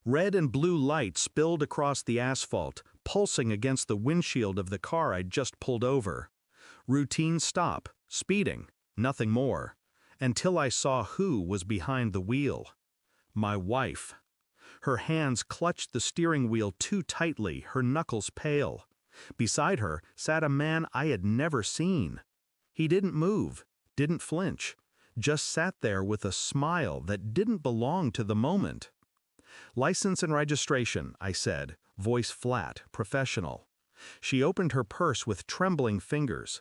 Red and blue light spilled across the asphalt, pulsing against the windshield of the car I'd just pulled over. Routine stop, speeding, nothing more, until I saw who was behind the wheel. My wife. Her hands clutched the steering wheel too tightly, her knuckles pale. Beside her sat a man I had never seen. He didn't move, didn't flinch, just sat there with a smile that didn't belong to the moment. "License and registration," I said, voice flat, professional. She opened her purse with trembling fingers.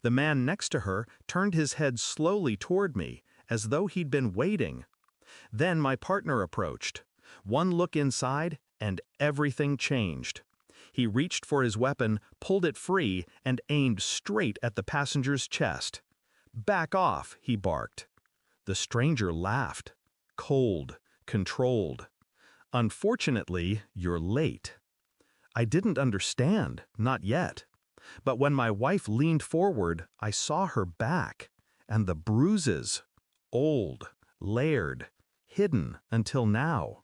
The man next to her turned his head slowly toward me, as though he'd been waiting. Then my partner approached. One look inside, and everything changed. He reached for his weapon, pulled it free, and aimed straight at the passenger's chest. "Back off," he barked. The stranger laughed. Cold, controlled. "Unfortunately, you're late." I didn't understand, not yet. But when my wife leaned forward, I saw her back, and the bruises. Old, layered, hidden until now.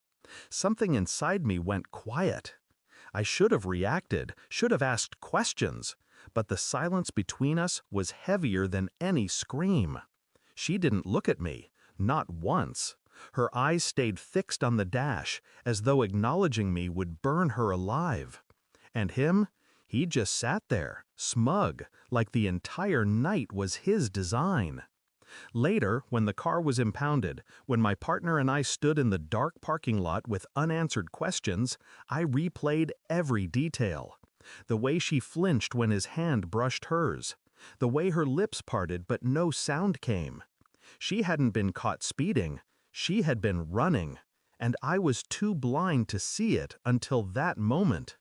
Something inside me went quiet. I should have reacted, should have asked questions, but the silence between us was heavier than any scream. She didn't look at me, not once. Her eyes stayed fixed on the dash, as though acknowledging me would burn her alive. And him? He just sat there, smug, like the entire night was his design. Later, when the car was impounded, when my partner and I stood in the dark parking lot with unanswered questions, I replayed every detail. The way she flinched when his hand brushed hers. The way her lips parted but no sound came. She hadn't been caught speeding. She had been running. And I was too blind to see it until that moment.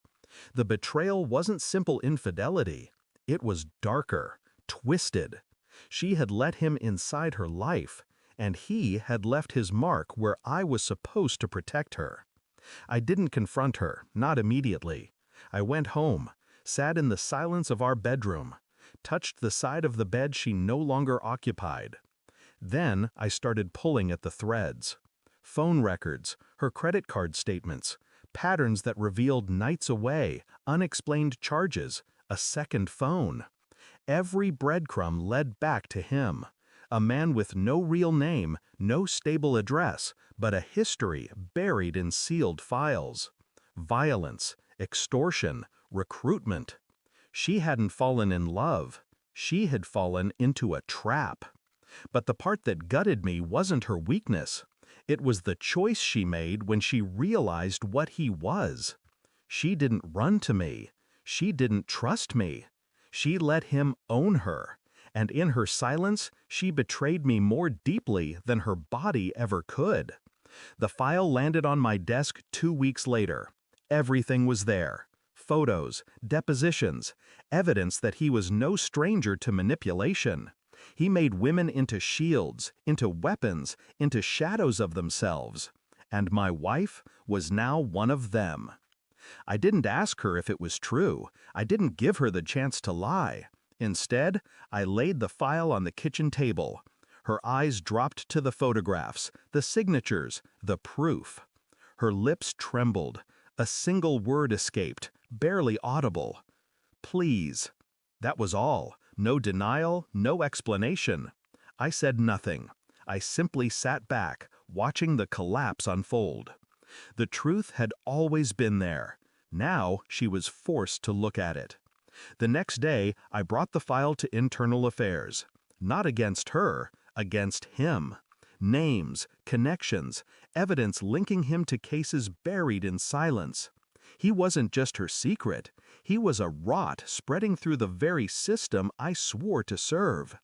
The betrayal wasn't simple infidelity. It was darker, twisted. She had let him inside her life, and he had left his mark where I was supposed to protect her. I didn't confront her, not immediately. I went home, sat in the silence of our bedroom, touched the side of the bed she no longer occupied. Then I started pulling at the threads. Phone records, her credit card statements, patterns that revealed nights away, unexplained charges, a second phone. Every breadcrumb led back to him, a man with no real name, no stable address, but a history buried in sealed files. Violence, extortion, recruitment. She hadn't fallen in love. She had fallen into a trap. But the part that gutted me wasn't her weakness. It was the choice she made when she realized what he was. She didn't run to me. She didn't trust me. She let him own her, and in her silence, she betrayed me more deeply than her body ever could. The file landed on my desk 2 weeks later. Everything was there. Photos, depositions, evidence that he was no stranger to manipulation. He made women into shields, into weapons, into shadows of themselves. And my wife was now one of them. I didn't ask her if it was true. I didn't give her the chance to lie. Instead, I laid the file on the kitchen table. Her eyes dropped to the photographs, the signatures, the proof. Her lips trembled. A single word escaped, barely audible. "Please." That was all. No denial, no explanation. I said nothing. I simply sat back, watching the collapse unfold. The truth had always been there. Now she was forced to look at it. The next day, I brought the file to Internal Affairs. Not against her, against him. Names, connections, evidence linking him to cases buried in silence. He wasn't just her secret. He was a rot spreading through the very system I swore to serve.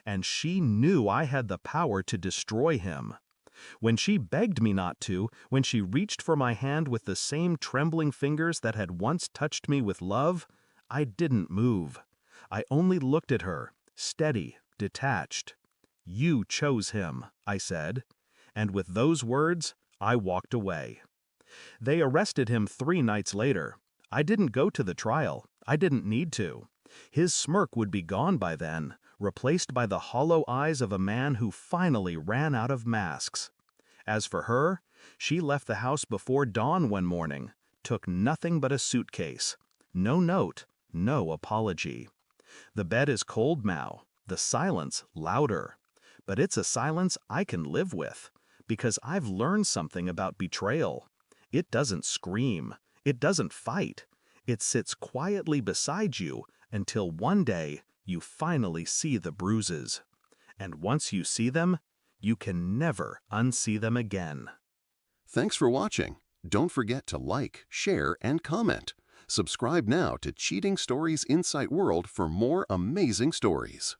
And she knew I had the power to destroy him. When she begged me not to, when she reached for my hand with the same trembling fingers that had once touched me with love, I didn't move. I only looked at her, steady, detached. "You chose him," I said. And with those words, I walked away. They arrested him 3 nights later. I didn't go to the trial. I didn't need to. His smirk would be gone by then, replaced by the hollow eyes of a man who finally ran out of masks. As for her, She left the house before dawn one morning, took nothing but a suitcase. No note, no apology. The bed is cold now, the silence louder. But it's a silence I can live with, because I've learned something about betrayal. It doesn't scream, it doesn't fight. It sits quietly beside you until one day you finally see the bruises. And once you see them, you can never unsee them again. Thanks for watching. Don't forget to like, share, and comment. Subscribe now to Cheating Stories Insight World for more amazing stories.